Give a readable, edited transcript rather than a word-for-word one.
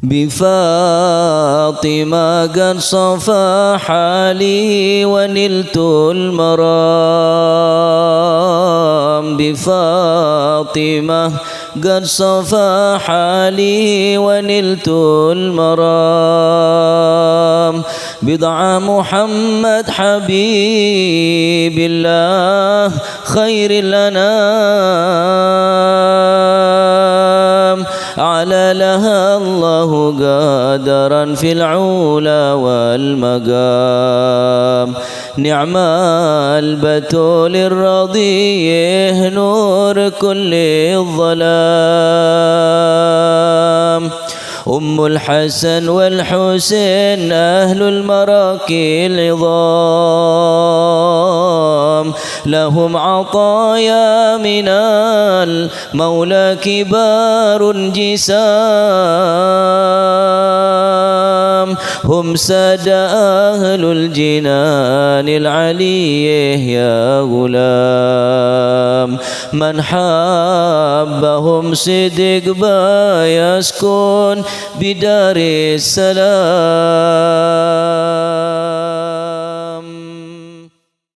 بفاطمة قد صفى حالي ونلت المرام بفاطمة قد صفى حالي ونلت المرام بضع محمد حبيب الله خير الأنام على لها الله قادرا في العلا والمقام نعم البتول الرضيه نور كل الظلام أم الحسن والحسين أهل المراكي العظام لهم عطايا من المولى كبار جسام هم ساد أهل الجنان العليه يا غلام من حبهم صدق با يسكن بدار السلام